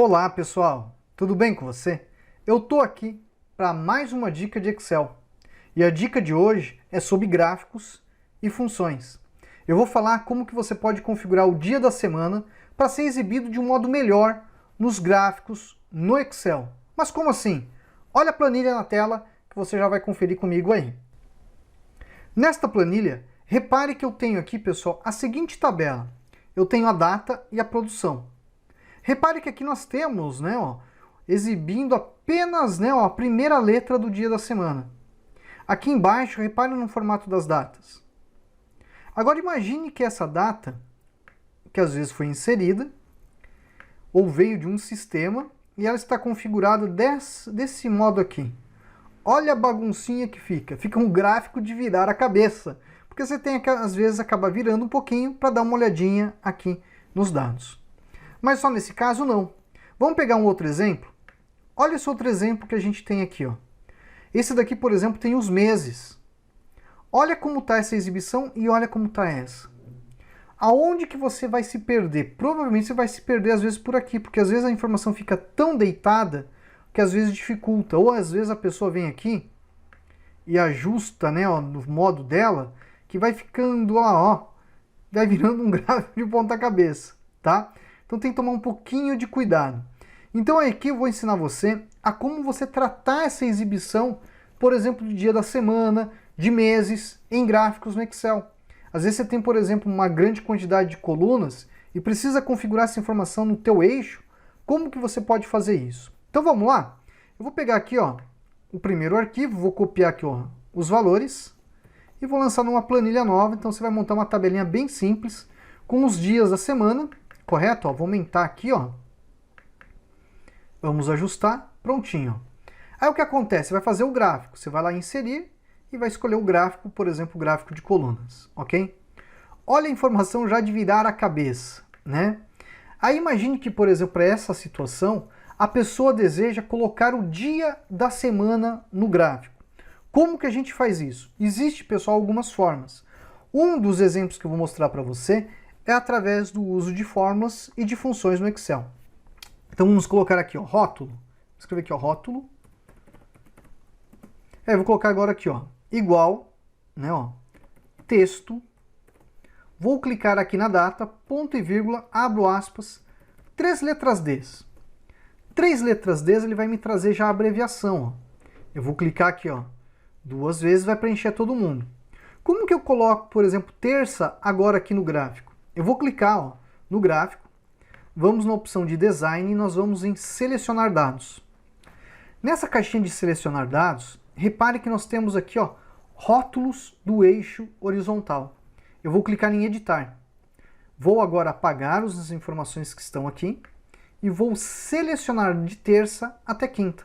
Olá pessoal, tudo bem com você? Eu tô aqui para mais uma dica de Excel. E a dica de hoje é sobre gráficos e funções. Eu vou falar como que você pode configurar o dia da semana para ser exibido de um modo melhor nos gráficos no Excel. Mas como assim? Olha a planilha na tela que você já vai conferir comigo aí. Nesta planilha, repare que eu tenho aqui, pessoal, a seguinte tabela. Eu tenho a data e a produção. Repare que aqui nós temos, exibindo apenas, a primeira letra do dia da semana. Aqui embaixo, repare no formato das datas. Agora imagine que essa data, que às vezes foi inserida, ou veio de um sistema, e ela está configurada desse modo aqui. Olha a baguncinha que fica. Fica um gráfico de virar a cabeça. Porque você tem que, às vezes, acaba virando um pouquinho para dar uma olhadinha aqui nos dados. Mas só nesse caso não. Vamos pegar um outro exemplo? Olha esse outro exemplo que a gente tem aqui. Esse daqui, por exemplo, tem os meses. Olha como está essa exibição e olha como está essa. Aonde que você vai se perder? Provavelmente você vai se perder às vezes por aqui, porque às vezes a informação fica tão deitada que às vezes dificulta. Ou às vezes a pessoa vem aqui e ajusta, no modo dela, que vai ficando vai virando um gráfico de ponta cabeça, tá? Então tem que tomar um pouquinho de cuidado. Então aqui eu vou ensinar você a como você tratar essa exibição, por exemplo, do dia da semana, de meses, em gráficos no Excel. Às vezes você tem, por exemplo, uma grande quantidade de colunas e precisa configurar essa informação no teu eixo. Como que você pode fazer isso? Então vamos lá? Eu vou pegar aqui o primeiro arquivo, vou copiar aqui os valores e vou lançar numa planilha nova. Então você vai montar uma tabelinha bem simples com os dias da semana. Correto? Vou aumentar aqui, Vamos ajustar, prontinho. Aí o que acontece? Você vai fazer o gráfico, você vai lá inserir e vai escolher o gráfico, por exemplo, o gráfico de colunas, ok? Olha a informação já de virar a cabeça, né? Aí imagine que, por exemplo, para essa situação, a pessoa deseja colocar o dia da semana no gráfico. Como que a gente faz isso? Existe, pessoal, algumas formas. Um dos exemplos que eu vou mostrar para você é através do uso de fórmulas e de funções no Excel. Então vamos colocar aqui, rótulo. Vou escrever aqui, rótulo. Eu vou colocar agora aqui, igual, texto. Vou clicar aqui na data, ponto e vírgula, abro aspas, 3 letras D. 3 letras D, ele vai me trazer já a abreviação, Eu vou clicar aqui, 2 vezes, vai preencher todo mundo. Como que eu coloco, por exemplo, terça agora aqui no gráfico? Eu vou clicar no gráfico, vamos na opção de design e nós vamos em selecionar dados. Nessa caixinha de selecionar dados, repare que nós temos aqui rótulos do eixo horizontal. Eu vou clicar em editar. Vou agora apagar as informações que estão aqui e vou selecionar de terça até quinta.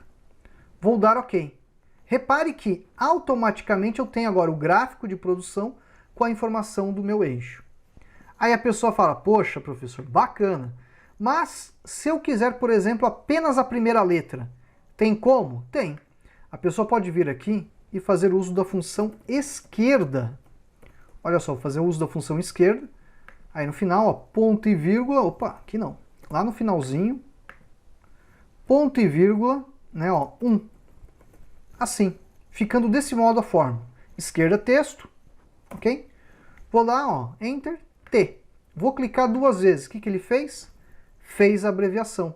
Vou dar OK. Repare que automaticamente eu tenho agora o gráfico de produção com a informação do meu eixo. Aí a pessoa fala, poxa, professor, bacana, mas se eu quiser, por exemplo, apenas a primeira letra, tem como? Tem. A pessoa pode vir aqui e fazer uso da função esquerda. Olha só, vou fazer uso da função esquerda, aí no final, ponto e vírgula, opa, aqui não, lá no finalzinho, ponto e vírgula, 1. Assim, ficando desse modo a forma. Esquerda, texto, ok? Vou lá, Enter, T. Vou clicar 2 vezes. O que ele fez? Fez a abreviação.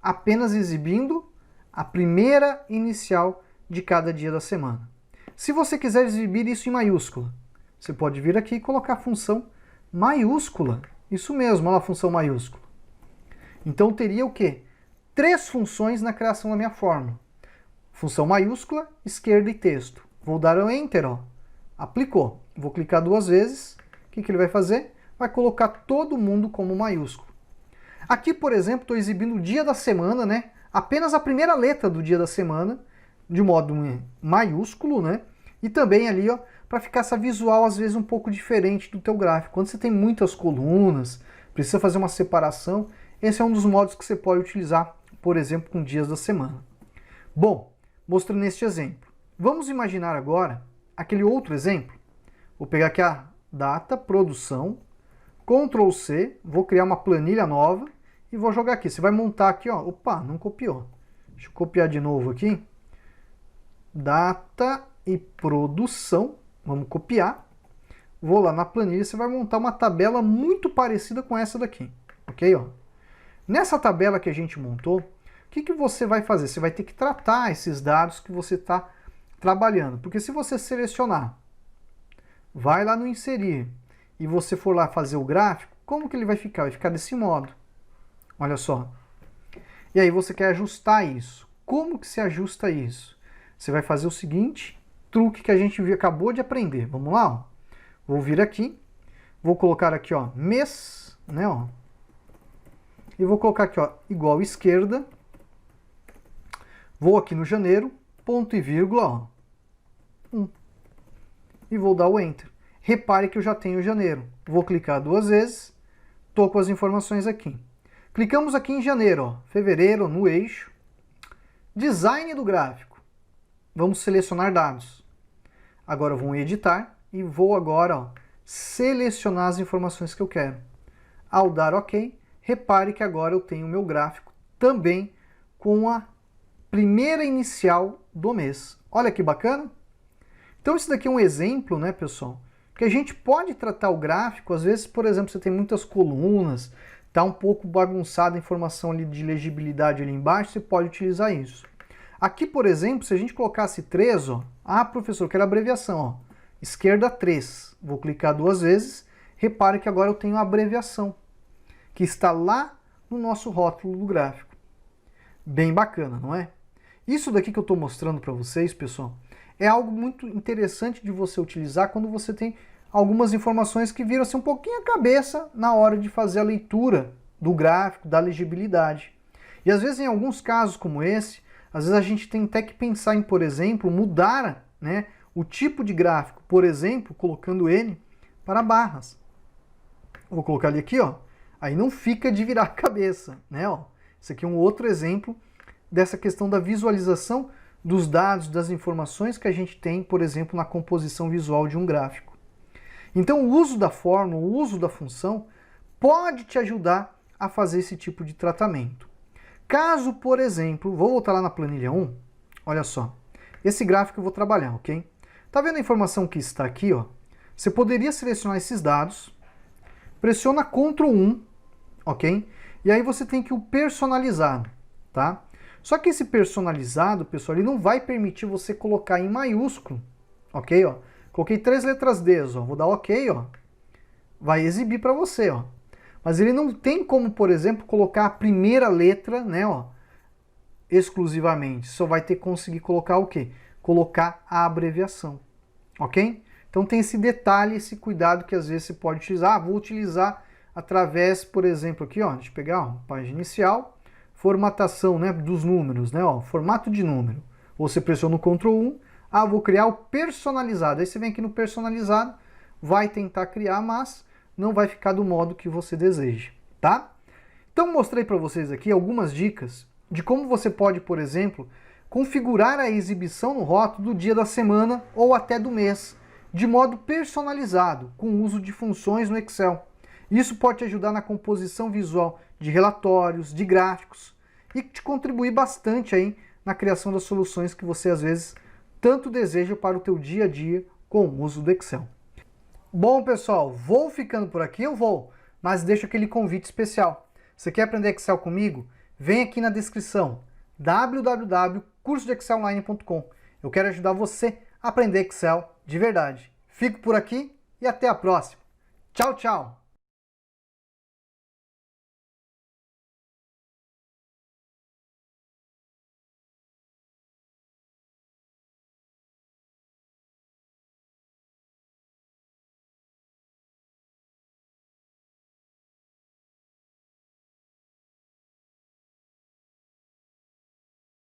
Apenas exibindo a primeira inicial de cada dia da semana. Se você quiser exibir isso em maiúscula, você pode vir aqui e colocar a função maiúscula. Isso mesmo, olha a função maiúscula. Então teria o quê? 3 funções na criação da minha fórmula. Função maiúscula, esquerda e texto. Vou dar o Enter, aplicou. Vou clicar 2 vezes. O que ele vai fazer? Vai colocar todo mundo como maiúsculo. Aqui, por exemplo, estou exibindo o dia da semana, Apenas a primeira letra do dia da semana, de modo maiúsculo, E também ali, para ficar essa visual, às vezes, um pouco diferente do teu gráfico. Quando você tem muitas colunas, precisa fazer uma separação, esse é um dos modos que você pode utilizar, por exemplo, com dias da semana. Bom, mostrando este exemplo. Vamos imaginar agora aquele outro exemplo. Vou pegar aqui a data, produção, Ctrl+C, vou criar uma planilha nova e vou jogar aqui. Você vai montar aqui, ó. Opa, não copiou. Deixa eu copiar de novo aqui. Data e produção. Vamos copiar. Vou lá na planilha, você vai montar uma tabela muito parecida com essa daqui. Ok? Ó. Nessa tabela que a gente montou, o que você vai fazer? Você vai ter que tratar esses dados que você está trabalhando. Porque se você selecionar, vai lá no inserir, e você for lá fazer o gráfico, como que ele vai ficar? Vai ficar desse modo. Olha só. E aí você quer ajustar isso. Como que se ajusta isso? Você vai fazer o seguinte truque que a gente acabou de aprender. Vamos lá? Ó. Vou vir aqui, vou colocar aqui, ó, mês, né, ó. E vou colocar aqui, ó, igual esquerda. Vou aqui no janeiro, ponto e vírgula, ó, 1. E vou dar o Enter. Repare que eu já tenho janeiro. Vou clicar 2 vezes, tô com as informações aqui. Clicamos aqui em janeiro, ó, fevereiro, no eixo. Design do gráfico. Vamos selecionar dados. Agora eu vou em editar e vou agora, ó, selecionar as informações que eu quero. Ao dar OK, repare que agora eu tenho o meu gráfico também com a primeira inicial do mês. Olha que bacana! Então isso daqui é um exemplo, né, pessoal, que a gente pode tratar o gráfico, às vezes, por exemplo, você tem muitas colunas, está um pouco bagunçada a informação ali de legibilidade ali embaixo, você pode utilizar isso. Aqui, por exemplo, se a gente colocasse 3, ó, professor, quero a abreviação, ó, esquerda 3, vou clicar 2 vezes, repare que agora eu tenho a abreviação, que está lá no nosso rótulo do gráfico. Bem bacana, não é? Isso daqui que eu estou mostrando para vocês, pessoal, é algo muito interessante de você utilizar quando você tem algumas informações que viram assim, um pouquinho a cabeça na hora de fazer a leitura do gráfico, da legibilidade. E às vezes, em alguns casos como esse, às vezes a gente tem até que pensar em, por exemplo, mudar, né, o tipo de gráfico, por exemplo, colocando ele para barras. Vou colocar ele aqui, ó. Aí não fica de virar a cabeça, né? Ó. Esse aqui é um outro exemplo dessa questão da visualização dos dados, das informações que a gente tem, por exemplo, na composição visual de um gráfico. Então o uso da fórmula, o uso da função, pode te ajudar a fazer esse tipo de tratamento. Caso, por exemplo, vou voltar lá na planilha 1, olha só, esse gráfico eu vou trabalhar, ok? Tá vendo a informação que está aqui, ó? Você poderia selecionar esses dados, pressiona Ctrl 1, ok? E aí você tem que o personalizar, tá? Só que esse personalizado, pessoal, ele não vai permitir você colocar em maiúsculo, ok? Ó, coloquei 3 letras D, ó, vou dar OK, ó. Vai exibir para você, ó. Mas ele não tem como, por exemplo, colocar a primeira letra, né, ó, exclusivamente. Só vai ter que conseguir colocar o quê? Colocar a abreviação, ok? Então tem esse detalhe, esse cuidado que às vezes você pode utilizar. Vou utilizar através, por exemplo, aqui, ó, deixa eu pegar, ó, página inicial, formatação, né, dos números, né, ó, formato de número. Você pressiona o Ctrl 1, vou criar o personalizado. Aí você vem aqui no personalizado, vai tentar criar, mas não vai ficar do modo que você deseja, tá? Então mostrei para vocês aqui algumas dicas de como você pode, por exemplo, configurar a exibição no rótulo do dia da semana ou até do mês, de modo personalizado, com o uso de funções no Excel. Isso pode te ajudar na composição visual de relatórios, de gráficos, e te contribuir bastante aí na criação das soluções que você às vezes tanto deseja para o teu dia a dia com o uso do Excel. Bom, pessoal, vou ficando por aqui, mas deixo aquele convite especial. Você quer aprender Excel comigo? Vem aqui na descrição, www.cursodeexcelonline.com. Eu quero ajudar você a aprender Excel de verdade. Fico por aqui e até a próxima. Tchau, tchau!